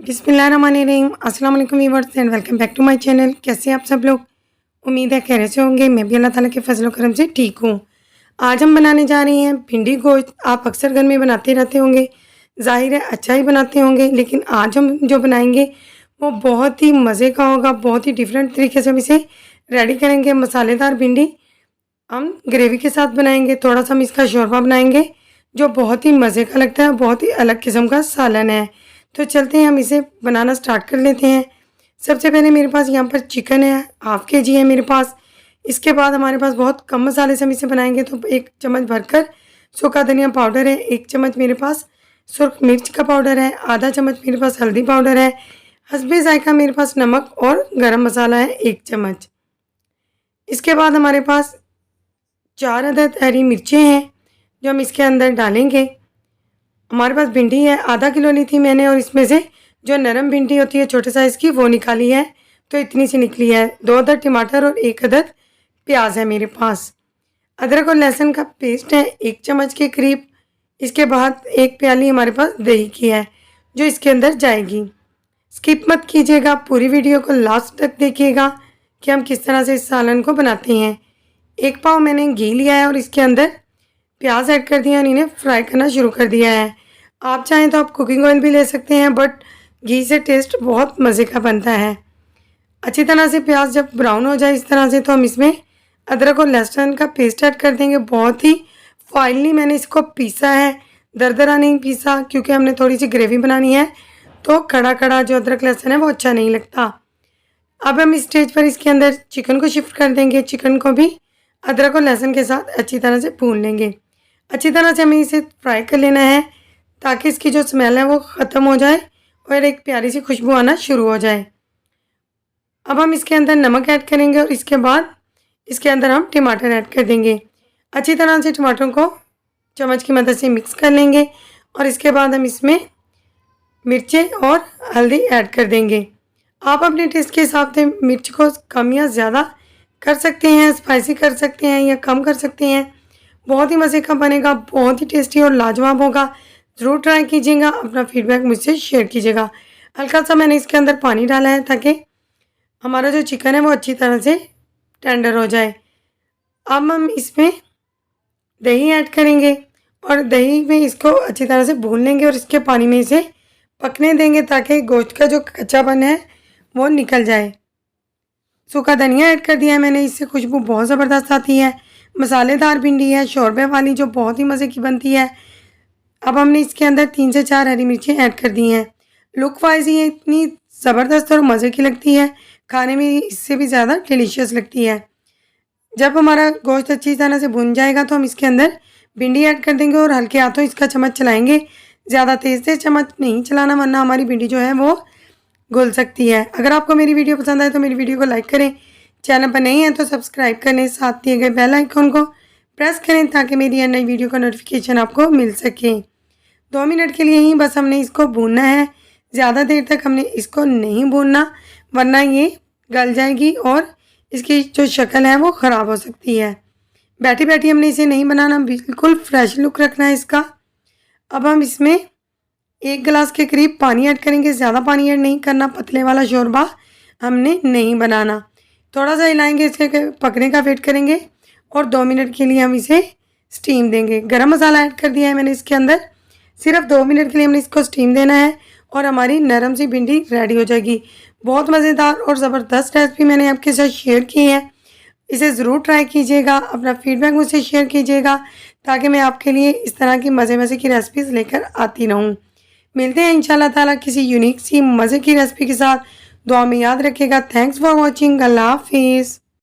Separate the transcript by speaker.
Speaker 1: बिस्मिल्लाहिर्रहमानिर्रहीम। अस्सलाम वालेकुम viewers and welcome back to my channel. कैसे हैं आप सब लोग? उम्मीद है खैरियत से होंगे। मैं भी अल्लाह ताला के फजल करम से ठीक हूँ। आज हम बनाने जा रहे हैं भिंडी गोश्त। आप अक्सर घर में बनाते रहते होंगे, ज़ाहिर है अच्छा ही बनाते होंगे, लेकिन आज हम जो बनाएंगे वो बहुत ही मज़े का होगा। बहुत ही डिफरेंट तरीके से हम इसे रेडी करेंगे। मसालेदार भिंडी हम ग्रेवी के साथ बनाएंगे। थोड़ा सा हम इसका शोरबा बनाएंगे जो बहुत ही मज़े का लगता है। बहुत ही अलग किस्म का सालन है। तो चलते हैं हम इसे बनाना स्टार्ट कर लेते हैं। सबसे पहले मेरे पास यहाँ पर चिकन है, हाफ़ केजी है मेरे पास। इसके बाद हमारे पास बहुत कम मसाले से हम इसे बनाएंगे, तो 1 चम्मच भरकर सूखा धनिया पाउडर है, 1 चम्मच मेरे पास सुर्ख मिर्च का पाउडर है, आधा चम्मच मेरे पास हल्दी पाउडर है, हस्बे ज़ायका मेरे पास नमक और गरम मसाला है 1 चम्मच। इसके बाद हमारे पास 4 अदद हरी मिर्चें हैं जो हम इसके अंदर डालेंगे। हमारे पास भिंडी है, आधा किलो ली थी मैंने, और इसमें से जो नरम भिंडी होती है छोटे साइज़ की वो निकाली है, तो इतनी सी निकली है। 2 अदद टमाटर और 1 अदद प्याज है मेरे पास। अदरक और लहसुन का पेस्ट है 1 चम्मच के करीब। इसके बाद 1 प्याली हमारे पास दही की है जो इसके अंदर जाएगी। स्किप मत कीजिएगा, पूरी वीडियो को लास्ट तक देखिएगा कि हम किस तरह से इस सालन को बनाते हैं। 1 पाव मैंने घी लिया है और इसके अंदर प्याज ऐड कर दिया और इन्हें फ्राई करना शुरू कर दिया है। आप चाहें तो आप कुकिंग ऑयल भी ले सकते हैं, बट घी से टेस्ट बहुत मज़े का बनता है। अच्छी तरह से प्याज जब ब्राउन हो जाए इस तरह से, तो हम इसमें अदरक और लहसुन का पेस्ट ऐड कर देंगे। बहुत ही फाइनली मैंने इसको पीसा है, दरदरा नहीं पीसा, क्योंकि हमने थोड़ी सी ग्रेवी बनानी है, तो खड़ा खड़ा जो अदरक लहसुन है वो अच्छा नहीं लगता। अब हम इस स्टेज पर इसके अंदर चिकन को शिफ्ट कर देंगे। चिकन को भी अदरक और लहसुन के साथ अच्छी तरह से भून लेंगे। अच्छी तरह से हमें इसे फ्राई कर लेना है ताकि इसकी जो स्मेल है वो ख़त्म हो जाए और एक प्यारी सी खुशबू आना शुरू हो जाए। अब हम इसके अंदर नमक ऐड करेंगे और इसके बाद इसके अंदर हम टमाटर ऐड कर देंगे। अच्छी तरह से टमाटरों को चम्मच की मदद से मिक्स कर लेंगे और इसके बाद हम इसमें मिर्चें और हल्दी ऐड कर देंगे। आप अपने टेस्ट के हिसाब से मिर्च को कम या ज़्यादा कर सकते हैं, स्पाइसी कर सकते हैं या कम कर सकते हैं। बहुत ही मज़े का बनेगा, बहुत ही टेस्टी और लाजवाब होगा। ज़रूर ट्राई कीजिएगा, अपना फीडबैक मुझसे शेयर कीजिएगा। हल्का सा मैंने इसके अंदर पानी डाला है ताकि हमारा जो चिकन है वो अच्छी तरह से टेंडर हो जाए। अब हम इसमें दही ऐड करेंगे और दही में इसको अच्छी तरह से भून लेंगे और इसके पानी में इसे पकने देंगे ताकि गोश्त का जो कच्चापन है वो निकल जाए। सूखा धनिया ऐड कर दिया है मैंने, इससे खुशबू बहुत ज़बरदस्त आती है। मसालेदार भिंडी है, शोरबे वाली, जो बहुत ही मज़े की बनती है। अब हमने इसके अंदर 3 से 4 हरी मिर्चें ऐड कर दी हैं। लुक वाइज ये इतनी ज़बरदस्त और मज़े की लगती है, खाने में इससे भी ज़्यादा डिलीशियस लगती है। जब हमारा गोश्त अच्छी तरह से भुन जाएगा तो हम इसके अंदर भिंडी ऐड कर देंगे और हल्के हाथों इसका चम्मच चलाएंगे। ज़्यादा तेज़ से चम्मच नहीं चलाना, वरना हमारी भिंडी जो है वो घुल सकती है। अगर आपको मेरी वीडियो पसंद आए तो मेरी वीडियो को लाइक करें, चैनल पर नहीं है तो सब्सक्राइब करें, साथ दिए गए बेल आइकन को प्रेस करें ताकि मेरी नई वीडियो का नोटिफिकेशन आपको मिल सके। 2 मिनट के लिए ही बस हमने इसको भूनना है, ज़्यादा देर तक हमने इसको नहीं भूनना, वरना ये गल जाएगी और इसकी जो शक्ल है वो ख़राब हो सकती है। बैठी बैठी हमने इसे नहीं बनाना, बिल्कुल फ्रेश लुक रखना है इसका। अब हम इसमें 1 गिलास के करीब पानी ऐड करेंगे। ज़्यादा पानी ऐड नहीं करना, पतले वाला शोरबा हमने नहीं बनाना। थोड़ा सा हिलाएंगे, इसके पकने का वेट करेंगे और 2 मिनट के लिए हम इसे स्टीम देंगे। गरम मसाला ऐड कर दिया है मैंने इसके अंदर। सिर्फ 2 मिनट के लिए हमने इसको स्टीम देना है और हमारी नरम सी भिंडी रेडी हो जाएगी। बहुत मज़ेदार और ज़बरदस्त रेसिपी मैंने आपके साथ शेयर की है। इसे ज़रूर ट्राई कीजिएगा, अपना फीडबैक मुझसे शेयर कीजिएगा ताकि मैं आपके लिए इस तरह की मज़े की रेसिपीज़ लेकर आती रहूँ। मिलते हैं इंशाल्लाह ताला किसी यूनिक सी मज़े की रेसिपी के साथ। दुआ में याद रखिएगा। Thanks for watching. अल्लाह हाफिज़।